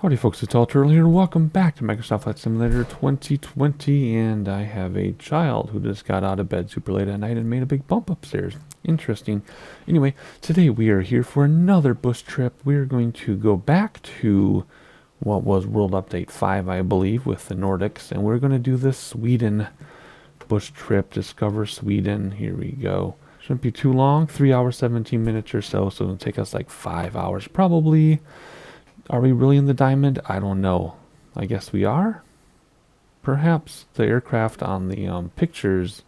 Howdy folks, it's All Turtle here. Welcome back to Microsoft Flight Simulator 2020, and I have a child who just got out of bed super late at night and made a big bump upstairs. Interesting. Anyway, today we are here for another bush trip. We are going to go back to what was World Update 5, I believe, with the Nordics, and we're going to do this Sweden bush trip, discover Sweden. Here we go. Shouldn't be too long, 3 hours, 17 minutes or so, so it'll take us like 5 hours probably. Are we really in the diamond? I don't know. I guess we are? Perhaps the aircraft on the pictures,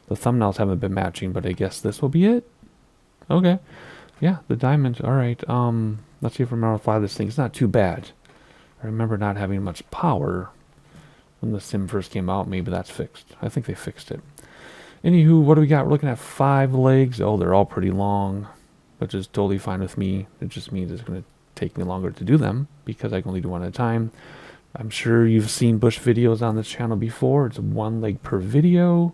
the thumbnails haven't been matching, but I guess this will be it? Okay. Yeah, the diamond. Alright, let's see if I remember how to fly this thing. It's not too bad. I remember not having much power when the sim first came out. Maybe that's fixed. I think they fixed it. Anywho, what do we got? We're looking at 5 legs. Oh, they're all pretty long, which is totally fine with me. It just means it's going to take me longer to do them because I can only do one at a time. I'm sure you've seen bush videos on this channel before. It's 1 leg per video.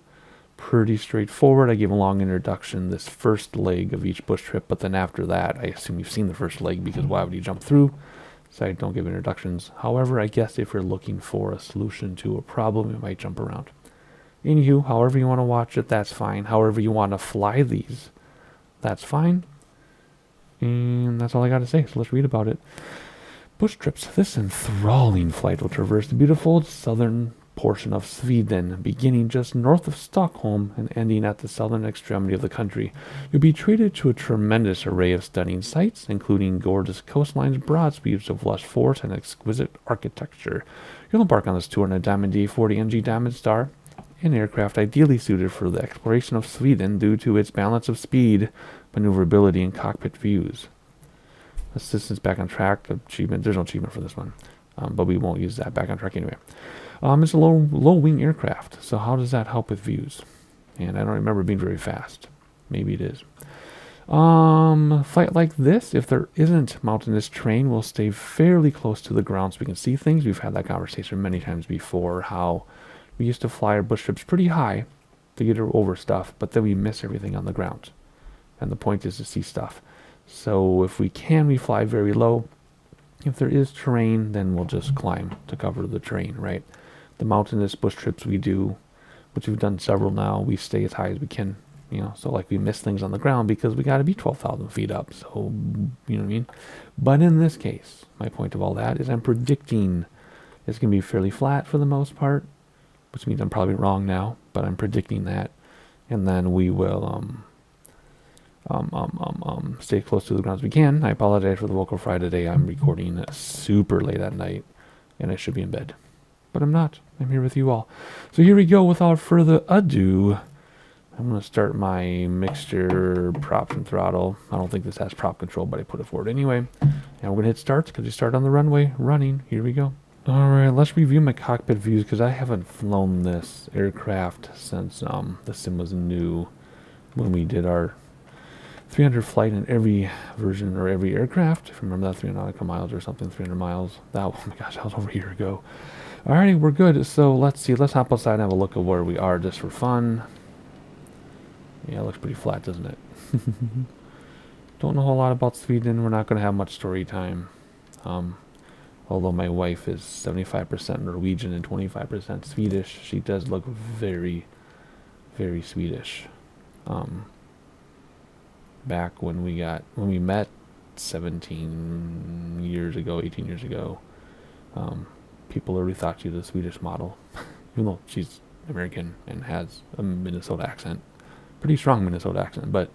Pretty straightforward. I give a long introduction this first leg of each bush trip, but then after that, I assume you've seen the first leg because why would you jump through? So I don't give introductions. However, I guess if you're looking for a solution to a problem, you might jump around. Anywho, however you want to watch it, that's fine. However you want to fly these, that's fine. And that's all I got to say, so let's read about it. Bush trips. This enthralling flight will traverse the beautiful southern portion of Sweden, beginning just north of Stockholm and ending at the southern extremity of the country. You'll be treated to a tremendous array of stunning sights, including gorgeous coastlines, broad sweeps of lush forests, and exquisite architecture. You'll embark on this tour in a Diamond D40 NG Diamond Star, an aircraft ideally suited for the exploration of Sweden due to its balance of speed, maneuverability, and cockpit views. Assistance back on track achievement. There's no achievement for this one, but we won't use that. Back on track anyway. It's a low wing aircraft, so how does that help with views? And I don't remember being very fast. Maybe it is. Flight like this, if there isn't mountainous terrain, will stay fairly close to the ground so we can see things. We've had that conversation many times before, how we used to fly our bush trips pretty high to get over stuff, but then we miss everything on the ground. And the point is to see stuff. So if we can, we fly very low. If there is terrain, then we'll just climb to cover the terrain, right? The mountainous bush trips we do, which we've done several now, we stay as high as we can, so like we miss things on the ground because we got to be 12,000 feet up, so, you know what I mean? But in this case, my point of all that is I'm predicting it's going to be fairly flat for the most part, which means I'm probably wrong now, but I'm predicting that. And then we will, stay close to the ground as we can. I apologize for the vocal fry today. I'm recording super late at night, and I should be in bed. But I'm not. I'm here with you all. So here we go. Without further ado, I'm going to start my mixture, props, and throttle. I don't think this has prop control, but I put it forward anyway. And we're going to hit start because we start on the runway running. Here we go. Alright, let's review my cockpit views because I haven't flown this aircraft since the sim was new when we did our 300 flight in every version or every aircraft. If you remember that, 300 nautical miles or something, 300 miles. Oh my gosh, that was over a year ago. Alrighty, we're good. So let's see. Let's hop outside and have a look at where we are just for fun. Yeah, it looks pretty flat, doesn't it? Don't know a whole lot about Sweden. We're not going to have much story time. Although my wife is 75% Norwegian and 25% Swedish, she does look very, very Swedish. Back when we met 17 years ago, 18 years ago, people already thought she was a Swedish model, even though she's American and has a Minnesota accent, pretty strong Minnesota accent. But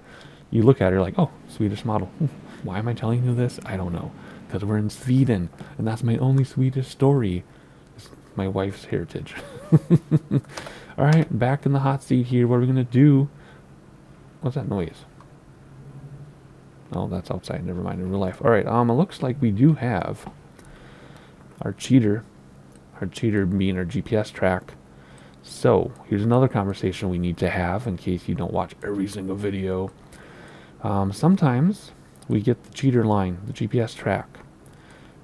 you look at her like, oh, Swedish model. Why am I telling you this? I don't know. Because we're in Sweden, and that's my only Swedish story. It's my wife's heritage. All right, back in the hot seat here. What are we gonna do? What's that noise? Oh, that's outside. Never mind. In real life. All right. It looks like we do have our cheater. Our cheater being our GPS track. So here's another conversation we need to have in case you don't watch every single video. Sometimes we get the cheater line, the GPS track.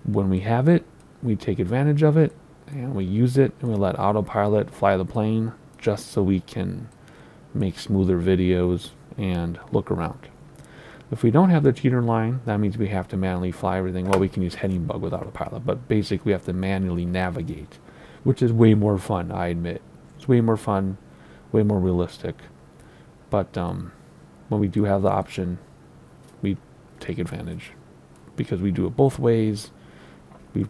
When we have it, we take advantage of it and we use it and we let autopilot fly the plane just so we can make smoother videos and look around. If we don't have the cheater line, that means we have to manually fly everything. Well, we can use heading bug with autopilot, but basically we have to manually navigate, which is way more fun, I admit. It's way more fun, way more realistic. But when we do have the option, we take advantage because we do it both ways. We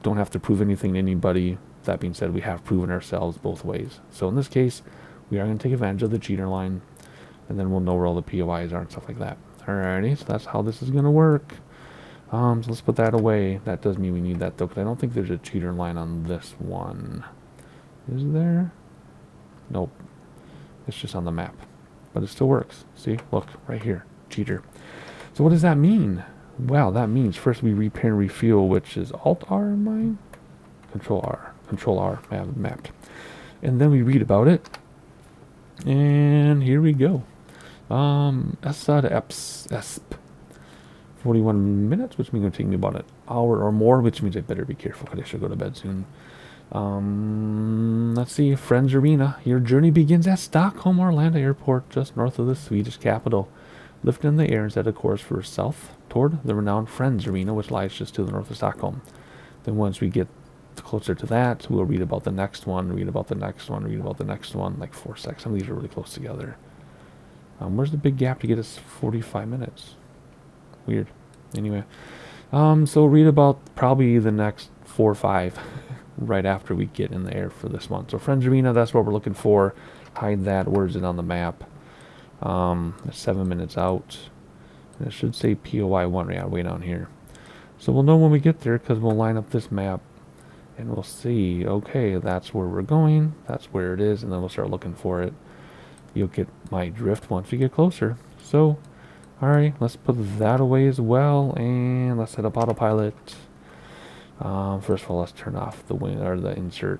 don't have to prove anything to anybody. That being said, we have proven ourselves both ways. So in this case, we are going to take advantage of the cheater line, and then we'll know where all the POIs are and stuff like that. Alrighty, so that's how this is going to work. So let's put that away. That does mean we need that though, because I don't think there's a cheater line on this one. Is there? Nope. It's just on the map. But it still works. See? Look, right here. Cheater. So what does that mean? Well, that means first we repair and refuel, which is Alt-R in mine? Control-R. Control-R. I have it mapped. And then we read about it. And here we go. ESSA to ESSP. 41 minutes, which means it's going to take me about an hour or more, which means I better be careful because I should go to bed soon. Let's see. Friends Arena. Your journey begins at Stockholm-Arlanda Airport, just north of the Swedish capital. Lift in the air and set a course for south toward the renowned Friends Arena, which lies just to the north of Stockholm. Then once we get closer to that, we'll read about the next one, read about the next one, read about the next one, like 4 seconds. Some of these are really close together. Where's the big gap to get us 45 minutes? Weird. Anyway, so read about probably the next 4 or 5 right after we get in the air for this one. So Friends Arena, that's what we're looking for. Hide that. Where's it on the map? It's 7 minutes out. And it should say POI 1 right way down here. So we'll know when we get there because we'll line up this map and we'll see, okay, that's where we're going. That's where it is. And then we'll start looking for it. You'll get my drift once we get closer. So, alright, let's put that away as well. And let's set up autopilot. First of all, let's turn off the wind or the insert.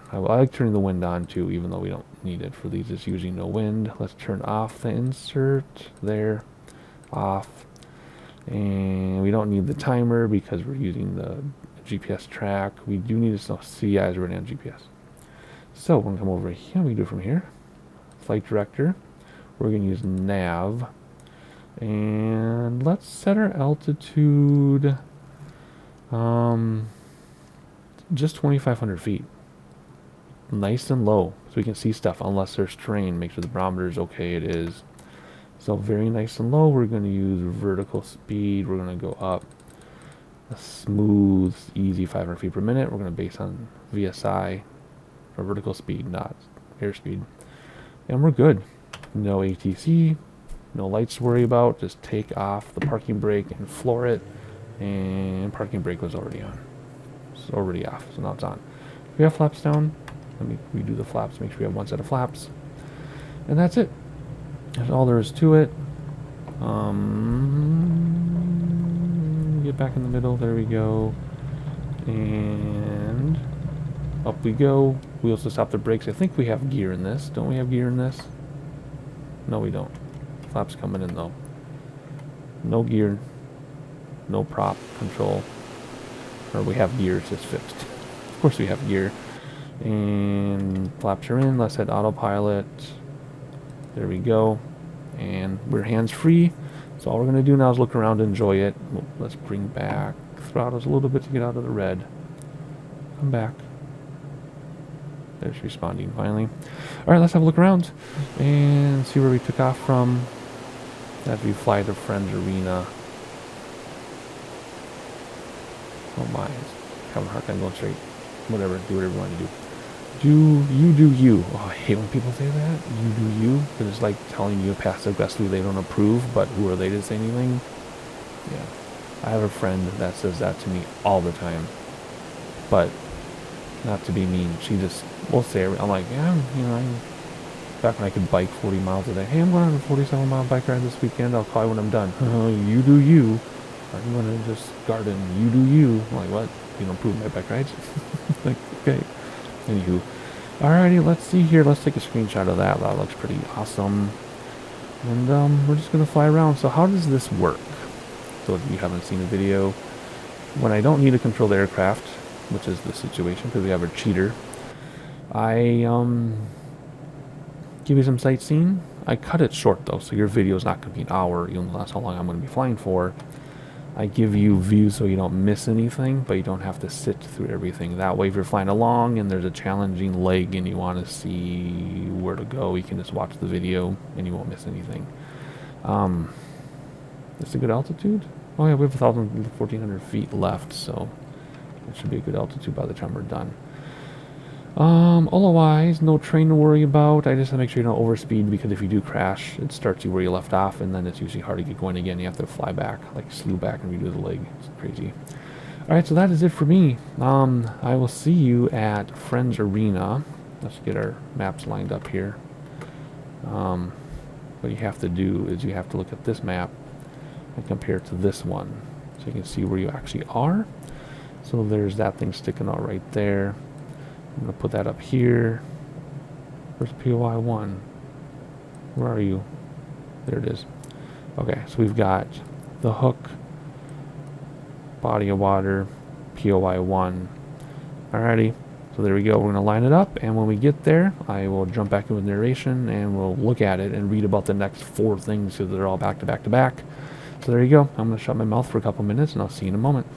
I like turning the wind on too, even though we don't need it for these. It's usually no wind. Let's turn off the insert. There. Off. And we don't need the timer because we're using the GPS track. We do need to see eyes running on GPS. So we're going to come over here. We can do it from here. Flight director. We're going to use nav. And let's set our altitude just 2,500 feet. Nice and low so we can see stuff unless there's terrain. Make sure the barometer is okay. It is. So very nice and low. We're going to use vertical speed. We're going to go up a smooth, easy 500 feet per minute. We're going to base on VSI or vertical speed, not airspeed. And we're good. No ATC, no lights to worry about. Just take off the parking brake and floor it. And parking brake was already on. It's already off, so now it's on. We have flaps down. Let me redo the flaps, make sure we have one set of flaps. And that's it. That's all there is to it. Get back in the middle, there we go. And up we go. Wheels to stop the brakes. I think we have gear in this. Don't we have gear in this? No, we don't. Flaps coming in though. No gear. No prop control. Or we have gear, it's just fixed. Of course we have gear. And flaps are in. Let's hit autopilot. There we go. And we're hands free. So all we're going to do now is look around and enjoy it. Let's bring back throttles a little bit to get out of the red. Come back. There's responding finally. Alright, let's have a look around and see where we took off from as we fly to Friends Arena. Oh my, having a hard time going straight. Whatever, do whatever you want to do. Do you. Oh, I hate when people say that. You do you. Because it's like telling you passive aggressively they don't approve, but who are they to say anything? Yeah. I have a friend that says that to me all the time. But not to be mean. She just will say, I'm like, yeah, back when I could bike 40 miles a day. Hey, I'm going on a 47-mile bike ride this weekend. I'll call you when I'm done. You do you. I'm going to just garden. You do you. I'm like, what? You don't approve my bike rides? Like, okay. Anywho. Alrighty, let's see here. Let's take a screenshot of that. That looks pretty awesome. And we're just going to fly around. So how does this work? So if you haven't seen the video, when I don't need to control the aircraft, which is the situation because we have a cheater, I give you some sightseeing, I cut it short though, so your video is not going to be an hour, even though that's how long I'm going to be flying for. I give you views so you don't miss anything, but you don't have to sit through everything. That way, if you're flying along and there's a challenging leg and you want to see where to go, you can just watch the video and you won't miss anything. It's a good altitude. Oh yeah, we have 1,400 feet left, so it should be a good altitude by the time we're done. Otherwise, no train to worry about. I just have to make sure you don't overspeed, because if you do crash, it starts you where you left off, and then it's usually hard to get going again. You have to fly back, like slew back and redo the leg. It's crazy. Alright, so that is it for me. I will see you at Friends Arena. Let's get our maps lined up here. What you have to do is you have to look at this map and compare it to this one, so you can see where you actually are. So there's that thing sticking out right there. I'm going to put that up here. Where's POI 1? Where are you? There it is. Okay, so we've got the hook, body of water, POI 1. Alrighty, so there we go. We're going to line it up, and when we get there, I will jump back in with narration, and we'll look at it and read about the next 4 things, so they're all back to back to back. So there you go. I'm going to shut my mouth for a couple minutes, and I'll see you in a moment.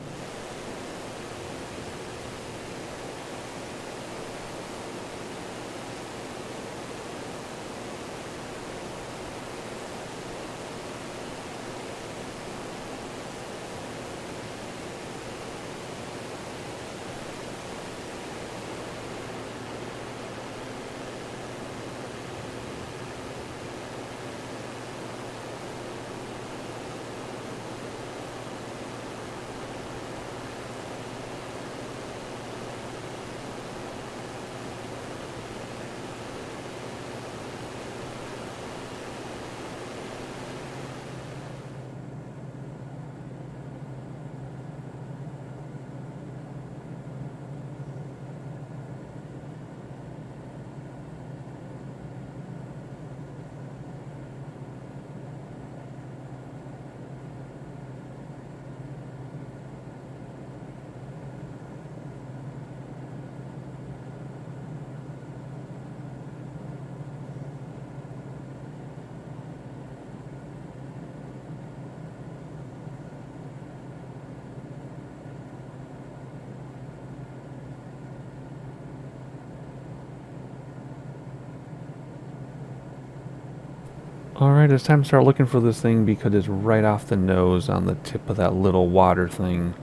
Alright, it's time to start looking for this thing, because it's right off the nose on the tip of that little water thing.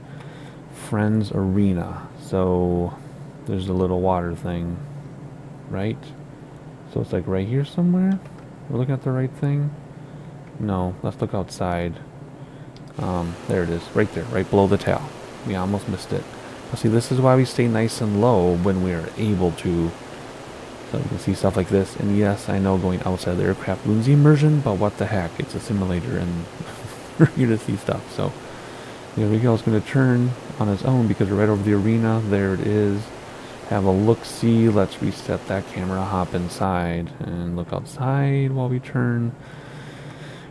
Friends Arena. So there's a little water thing, right? So it's like right here somewhere? We're looking at the right thing? No, let's look outside. There it is, right there, right below the tail. We almost missed it. But see, this is why we stay nice and low when we are able to. So you can see stuff like this, and yes, I know going outside the aircraft ruins the immersion, but what the heck, it's a simulator, and we're here to see stuff. So there we go. It's going to turn on its own because we're right over the arena. There it is. Have a look-see. Let's reset that camera, hop inside, and look outside while we turn.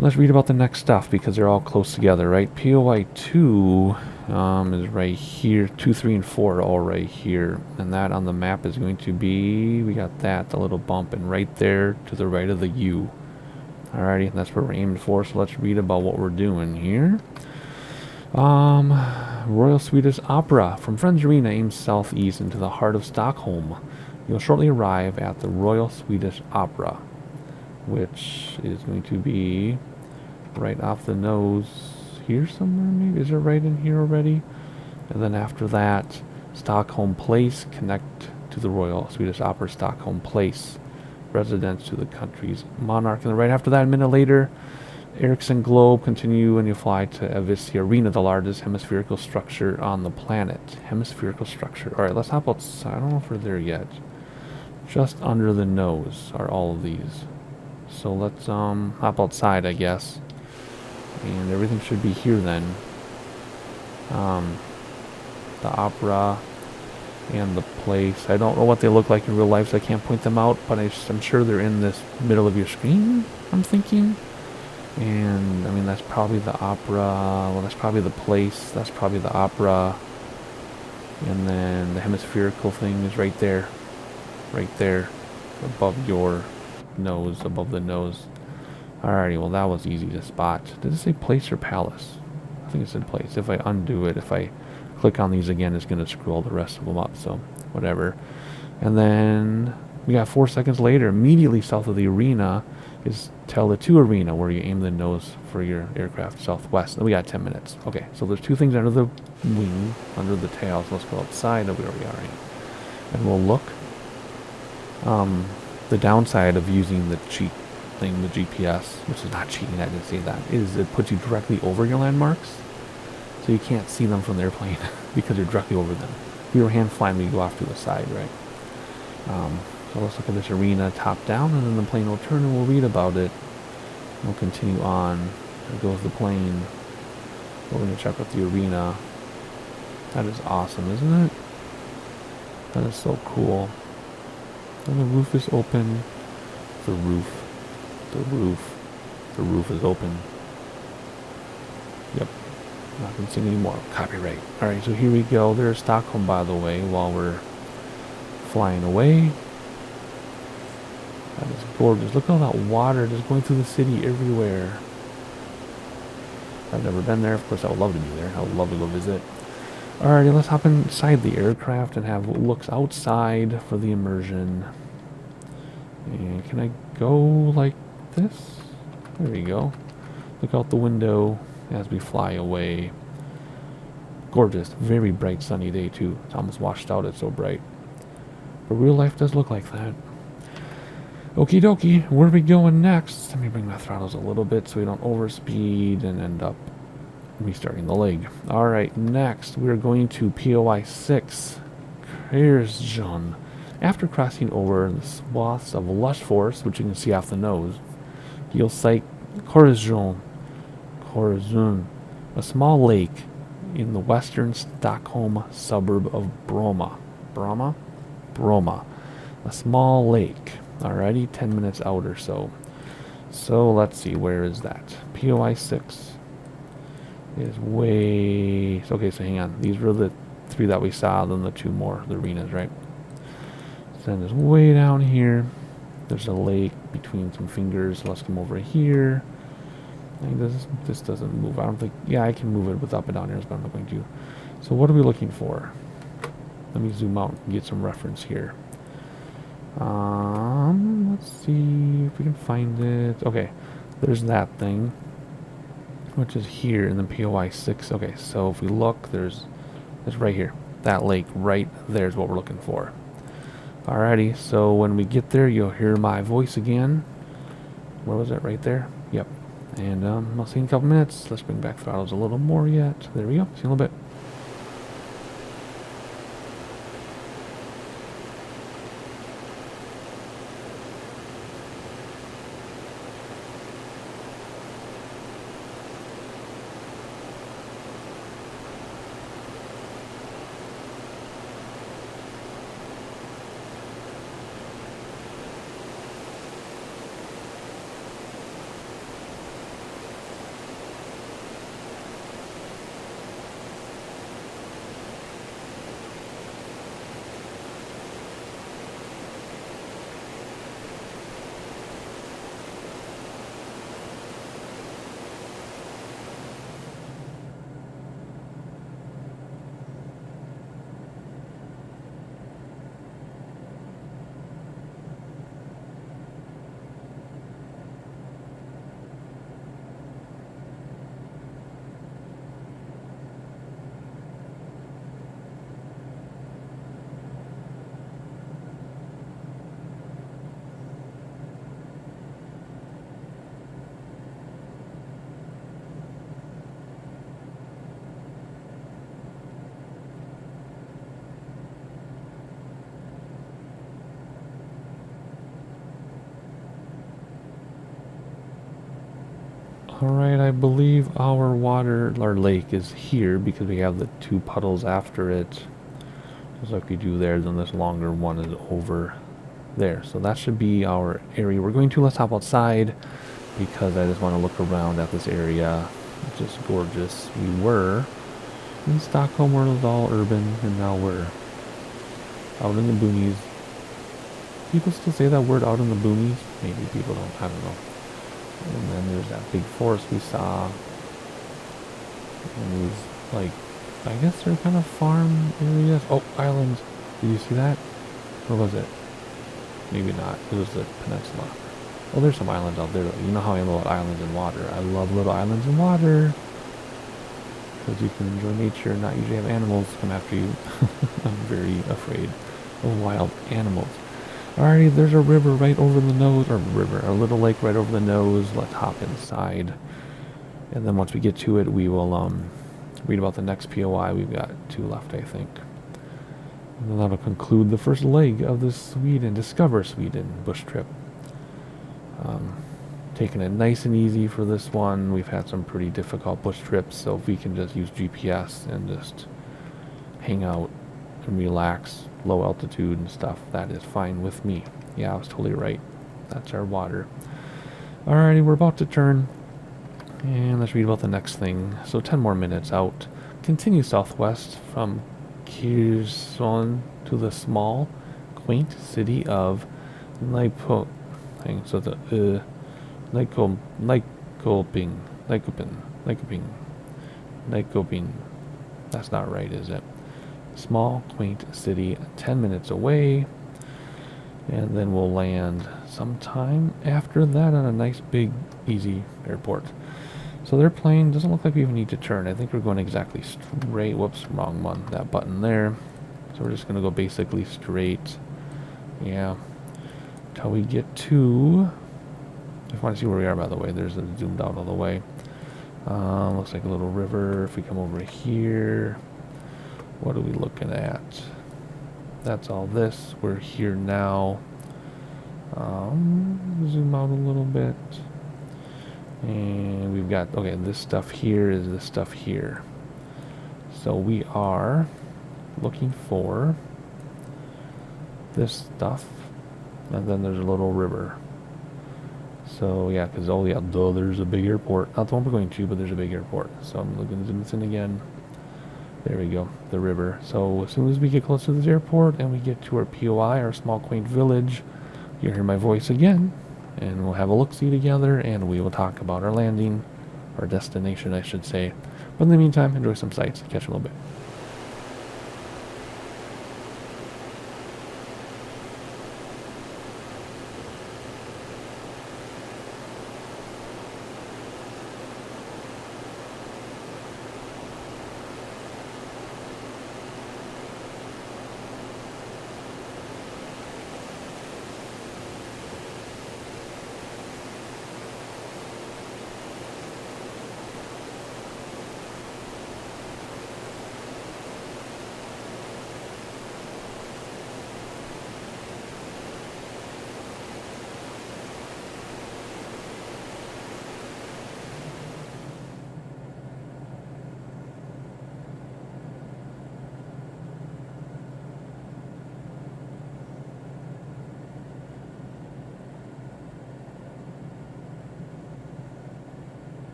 Let's read about the next stuff, because they're all close together, right? POI 2 is right here. 2, 3, and 4 are all right here. And that on the map is going to be, we got that, the little bump, and right there to the right of the U. Alrighty, that's what we're aiming for, so let's read about what we're doing here. Royal Swedish Opera from Friends Arena aims southeast into the heart of Stockholm. You'll shortly arrive at the Royal Swedish Opera, which is going to be right off the nose here somewhere, maybe. Is it right in here already? And then after that, Stockholm Place, connect to the Royal Swedish Opera Stockholm Place, residence to the country's monarch. And then right after that, a minute later, Ericsson Globe, continue and you fly to ESSA Arena, the largest hemispherical structure on the planet. Hemispherical structure. Alright, let's hop outside. I don't know if we're there yet. Just under the nose are all of these. So let's hop outside, I guess. And everything should be here then. The opera and the place. I don't know what they look like in real life, so I can't point them out, but I'm sure they're in this middle of your screen, I'm thinking. And I mean, that's probably the opera. Well, that's probably the place. That's probably the opera. And then the hemispherical thing is right there. Right there. Above your nose, above the nose. Alrighty, well that was easy to spot. Did it say place or palace? I think it said place. If I undo it, if I click on these again, it's going to scroll the rest of them up, so whatever. And then we got 4 seconds later, immediately south of the arena, is Tele 2 Arena, where you aim the nose for your aircraft southwest. And we got 10 minutes. Okay, so there's 2 things under the wing, under the tail, so let's go outside of where we are, and we'll look. The downside of using the cheat thing, the GPS, which is not cheating, I didn't say that, is it puts you directly over your landmarks, so you can't see them from the airplane because you're directly over them. If you were hand flying, we go off to the side, right? So let's look at this arena top down, and then the plane will turn and we'll read about it. We'll continue on. There goes the plane. We're going to check out the arena. That is awesome, isn't it? That is so cool. And the roof is open. The roof is open. Yep. Not going to sing anymore. Copyright. Alright, so here we go. There's Stockholm, by the way, while we're flying away. That is gorgeous. Look at all that water just going through the city everywhere. I've never been there. Of course, I would love to be there. I would love to go visit. Alrighty, let's hop inside the aircraft and have looks outside for the immersion. And can I go like this? There we go. Look out the window as we fly away. Gorgeous. Very bright sunny day too. It's almost washed out. It's so bright. But real life does look like that. Okie dokie, where are we going next? Let me bring my throttles a little bit so we don't overspeed and end up restarting the leg. Alright, next we're going to POI 6. Here's John. After crossing over the swaths of lush forest, which you can see off the nose, you'll sight Corazon, a small lake in the western Stockholm suburb of Bromma. Bromma. A small lake. Alrighty, 10 minutes out or so. So let's see, where is that? POI 6 is way... Okay, so hang on. These were the 3 that we saw, then the 2 more, the arenas, right? So then there's way down here. There's a lake between some fingers. Let's come over here. I think this doesn't move. I don't think... Yeah, I can move it with up and down arrows, but I'm not going to. So what are we looking for? Let me zoom out and get some reference here. Let's see if we can find it. Okay, there's that thing, which is here in the POI 6. Okay, so if we look, there's right here. That lake right there is what we're looking for. Alrighty, so when we get there, you'll hear my voice again. Where was it? Right there? Yep. And I'll see you in a couple minutes. Let's bring back throttles a little more yet. There we go. See you in a little bit. Alright, I believe our lake is here because we have the 2 puddles after it. Just like we do there, then this longer one is over there. So that should be our area we're going to. Let's hop outside because I just want to look around at this area. It's just gorgeous. We were in Stockholm where it was all urban, and now we're out in the boonies. People still say that word, out in the boonies? Maybe people don't, I don't know. And then there's that big forest we saw. And these, like, I guess they're kind of farm areas. Oh, islands. Did you see that? Or was it? Maybe not. It was the peninsula. Well, there's some islands out there. You know how I am about islands and water. I love little islands and water. Because you can enjoy nature and not usually have animals come after you. I'm very afraid of wild animals. Alrighty, there's a river right over the nose. Or river, a little lake right over the nose. Let's hop inside. And then once we get to it, we will read about the next POI. We've got 2 left, I think. And then that'll conclude the first leg of this Discover Sweden bush trip. Taking it nice and easy for this one. We've had some pretty difficult bush trips, so if we can just use GPS and just hang out and relax, low altitude and stuff, that is fine with me. Yeah, I was totally right. That's our water. Alrighty, we're about to turn. And let's read about the next thing. So 10 more minutes out. Continue southwest from Kyrson to the small, quaint city of Norrköping. So the Norrkoping. That's not right, is it? Small, quaint city, 10 minutes away. And then we'll land sometime after that on a nice, big, easy airport. So their plane doesn't look like we even need to turn. I think we're going exactly straight. Whoops, wrong one. That button there. So we're just going to go basically straight. Yeah. Till we get to... I want to see where we are, by the way. There's a zoomed out all the way. Looks like a little river. If we come over here, what are we looking at? That's all this. We're here now. Zoom out a little bit. And we've got, okay, this stuff here is this stuff here. So we are looking for this stuff. And then there's a little river. So yeah, because oh yeah, there's a big airport. Not the one we're going to, but there's a big airport. So I'm looking to zoom this in again. There we go, the river. So as soon as we get close to this airport and we get to our POI, our small quaint village, you'll hear my voice again. And we'll have a look-see together, and we will talk about our landing, our destination, I should say. But in the meantime, enjoy some sights. Catch you a little bit.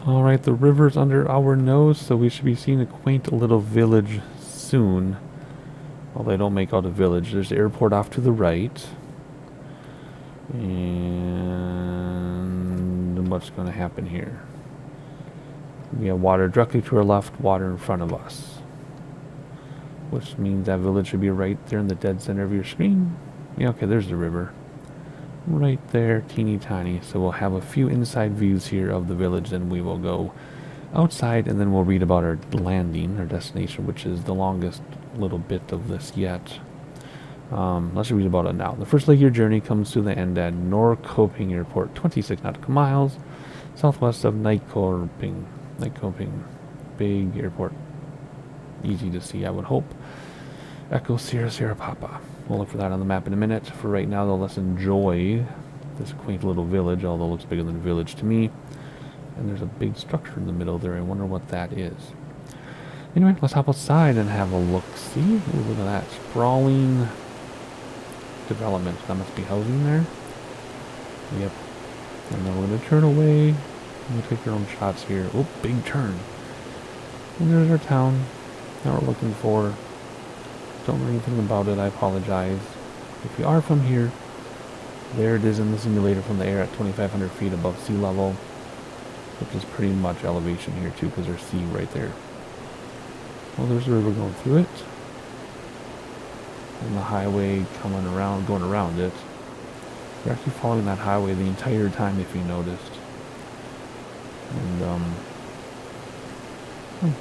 Alright, the river's under our nose, so we should be seeing a quaint little village soon. Although I don't make out a village. There's the airport off to the right. And what's going to happen here? We have water directly to our left, water in front of us. Which means that village should be right there in the dead center of your screen. Yeah, okay, there's the river. Right there, teeny tiny. So we'll have a few inside views here of the village, and we will go outside, and then we'll read about our landing, our destination, which is the longest little bit of this yet. Let's read about it now. The first leg of your journey comes to the end at Norrkoping Airport, 26 nautical miles southwest of Norrkoping. Norrkoping, big airport, easy to see, I would hope. Echo Sierra Sierra Papa. We'll look for that on the map in a minute. For right now, though, let's enjoy this quaint little village, although it looks bigger than a village to me. And there's a big structure in the middle there. I wonder what that is. Anyway, let's hop outside and have a look-see. Ooh, look at that. Sprawling development. That must be housing there. Yep. And then we're going to turn away. We'll take our own shots here. Oh, big turn. And there's our town that we're looking for. Don't know anything about it. I apologize. If you are from here, there it is in the simulator from the air at 2,500 feet above sea level, which is pretty much elevation here too, because there's sea right there. Well, there's a river going through it, and the highway coming around, going around it. You're actually following that highway the entire time, if you noticed. And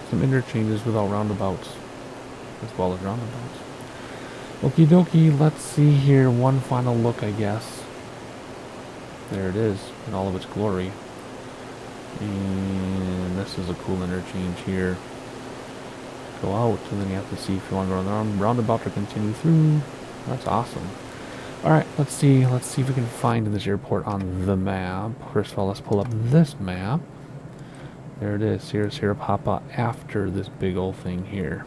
some interchanges without roundabouts, as well as roundabouts. Okie dokie, let's see here. One final look, I guess. There it is, in all of its glory. And this is a cool interchange here. Go out, and then you have to see if you want to go on the roundabout or continue through. That's awesome. Alright, let's see if we can find this airport on the map. First of all, let's pull up this map. There it is. Here's Sierra Papa after this big old thing here.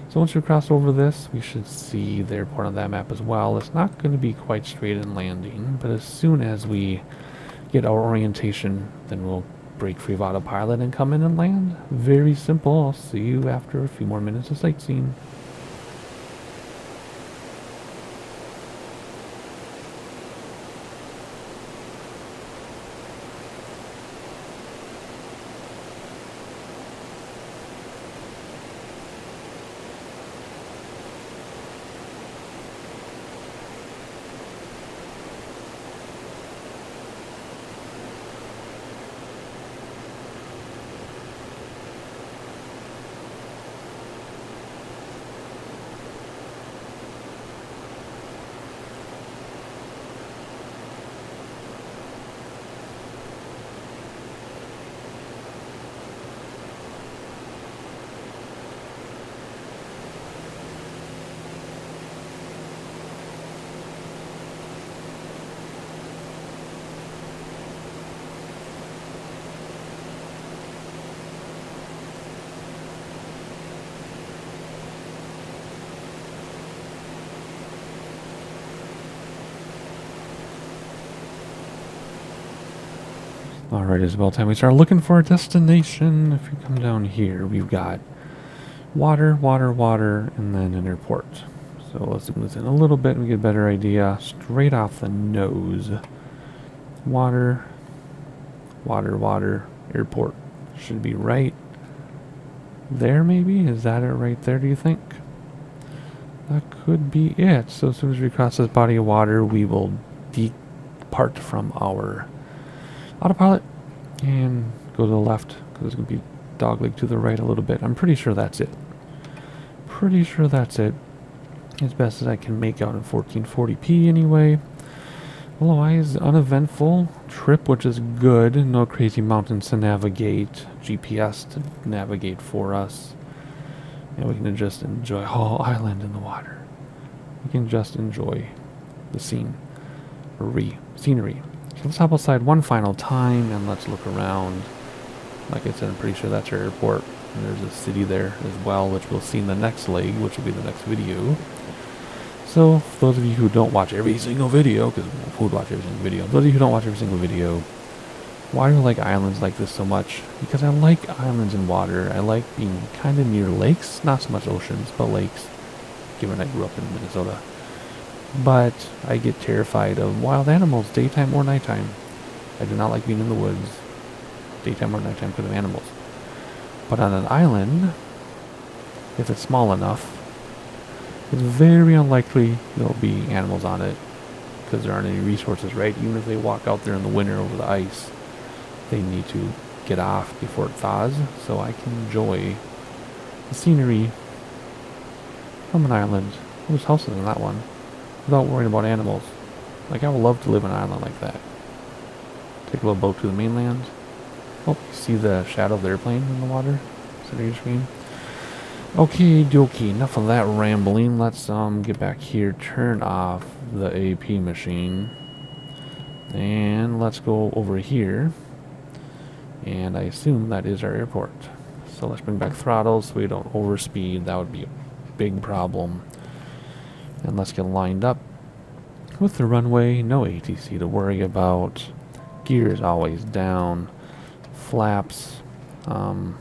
So once we cross over this, we should see the airport on that map as well. It's not going to be quite straight in landing, but as soon as we get our orientation, then we'll break free of autopilot and come in and land. Very simple. I'll see you after a few more minutes of sightseeing. Alright, it's about time we start looking for a destination. If you come down here, we've got water, water, water, and then an airport. So let's zoom this in a little bit and we get a better idea. Straight off the nose. Water, water, water, airport. Should be right there, maybe? Is that it right there, do you think? That could be it. So as soon as we cross this body of water, we will depart from our autopilot and go to the left, because there's going to be dogleg to the right a little bit. I'm pretty sure that's it. Pretty sure that's it. As best as I can make out in 1440p anyway. Otherwise, uneventful trip, which is good. No crazy mountains to navigate. GPS to navigate for us. And we can just enjoy Hall Island in the water. We can just enjoy the scenery. So let's hop outside one final time and let's look around. Like I said, I'm pretty sure that's our airport. And there's a city there as well, which we'll see in the next leg, which will be the next video. So, for those of you who don't watch every single video, because who would watch every single video? Those of you who don't watch every single video, why do I like islands like this so much? Because I like islands and water. I like being kind of near lakes, not so much oceans, but lakes, given I grew up in Minnesota. But I get terrified of wild animals, daytime or nighttime. I do not like being in the woods, daytime or nighttime, because of animals. But on an island, if it's small enough, it's very unlikely there'll be animals on it, because there aren't any resources, right? Even if they walk out there in the winter over the ice, they need to get off before it thaws, so I can enjoy the scenery from an island. There's houses on that one, without worrying about animals. Like, I would love to live on an island like that. Take a little boat to the mainland. Oh, you see the shadow of the airplane in the water? Center of your screen. Okay, dokie, enough of that rambling. Let's get back here, turn off the AP machine, And let's go over here. And I assume that is our airport. So let's bring back throttles so we don't overspeed. That would be a big problem. And let's get lined up with the runway. No ATC to worry about. Gears always down. Flaps. I'll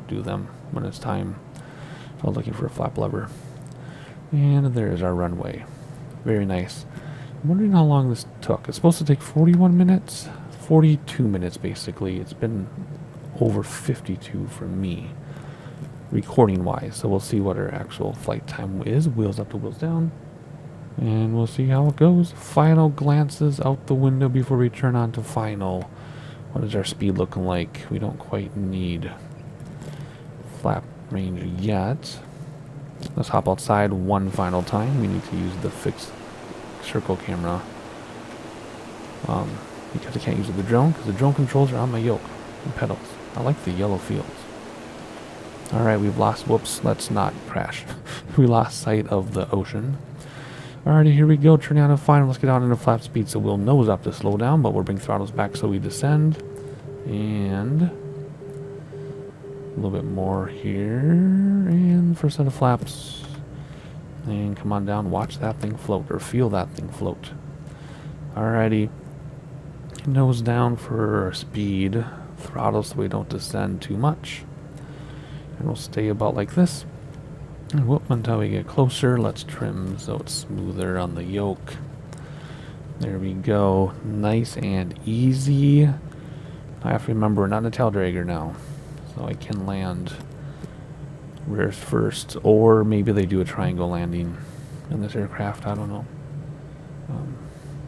do them when it's time. I'm looking for a flap lever. And there's our runway. Very nice. I'm wondering how long this took. It's supposed to take 41 minutes. 42 minutes basically. It's been over 52 for me, recording wise. So we'll see what our actual flight time is. Wheels up to wheels down. And we'll see how it goes. Final glances out the window before we turn on to final. What is our speed looking like? We don't quite need flap range yet. Let's hop outside one final time. We need to use the fixed circle camera. Because I can't use the drone, because the drone controls are on my yoke and pedals. I like the yellow fields. Alright, we've lost, whoops, let's not crash. We lost sight of the ocean. Alrighty, here we go, turning on to final. Let's get out into flap speed so we'll nose up to slow down, but we'll bring throttles back so we descend. And a little bit more here. And first set of flaps. And come on down, watch that thing float, or feel that thing float. Alrighty. Nose down for speed. Throttle so we don't descend too much. And we'll stay about like this. And whoop, until we get closer. Let's trim so it's smoother on the yoke. There we go. Nice and easy. I have to remember we're not in a tail dragger now. So I can land rears first. Or maybe they do a triangle landing in this aircraft. I don't know.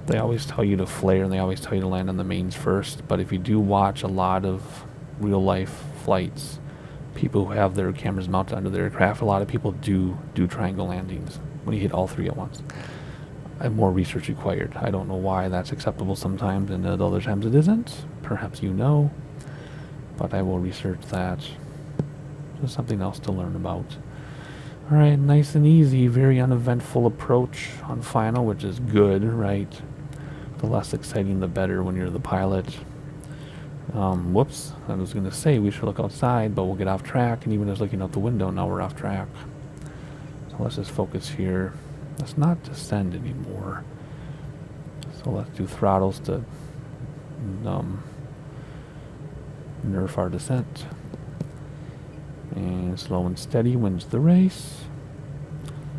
They always tell you to flare and they always tell you to land on the mains first. But if you do watch a lot of real life flights, people who have their cameras mounted under their aircraft, a lot of people do triangle landings when you hit all three at once. I have more research required. I don't know why that's acceptable sometimes and at other times it isn't. Perhaps you know. But I will research that. Just something else to learn about. Alright, nice and easy. Very uneventful approach on final, which is good, right? The less exciting the better when you're the pilot. Whoops, I was going to say we should look outside, but we'll get off track, and even as looking out the window, now we're off track. So let's just focus here. Let's not descend anymore. So let's do throttles to nerf our descent. And slow and steady wins the race.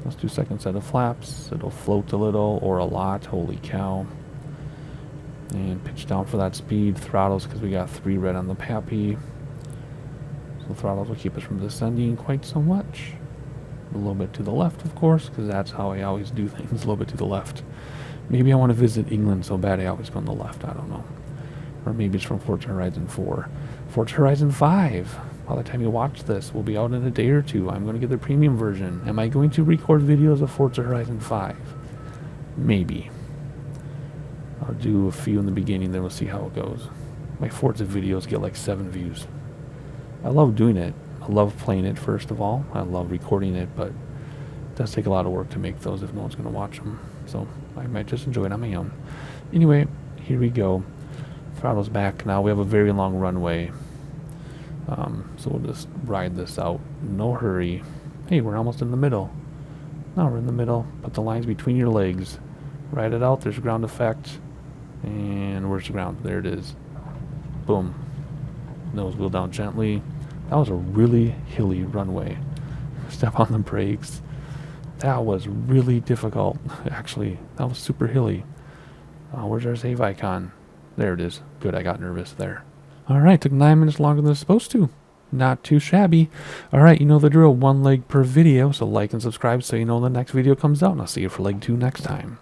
Let's do second set of flaps. It'll float a little or a lot. Holy cow. And pitch down for that speed. Throttles because we got 3 red on the PAPI. So throttles will keep us from descending quite so much. A little bit to the left, of course, because that's how I always do things. A little bit to the left. Maybe I want to visit England so bad I always go on the left. I don't know. Or maybe it's from Forza Horizon 4. Forza Horizon 5. By the time you watch this, we'll be out in a day or two. I'm going to get the premium version. Am I going to record videos of Forza Horizon 5? Maybe. I'll do a few in the beginning, then we'll see how it goes. My Forza videos get like 7 views. I love doing it. I love playing it, first of all. I love recording it, but it does take a lot of work to make those if no one's going to watch them. So I might just enjoy it on my own. Anyway, here we go. Throttle's back now. We have a very long runway. So we'll just ride this out. No hurry. Hey, we're almost in the middle. No, we're in the middle. Put the lines between your legs. Ride it out. There's ground effect. And where's the ground? There it is. Boom. Nose wheel down gently. That was a really hilly runway. Step on the brakes. That was really difficult, actually. That was super hilly. Where's our save icon? There it is. Good, I got nervous there. Alright, took 9 minutes longer than it's supposed to. Not too shabby. Alright, you know the drill. 1 leg per video, so like and subscribe so you know when the next video comes out. And I'll see you for leg 2 next time.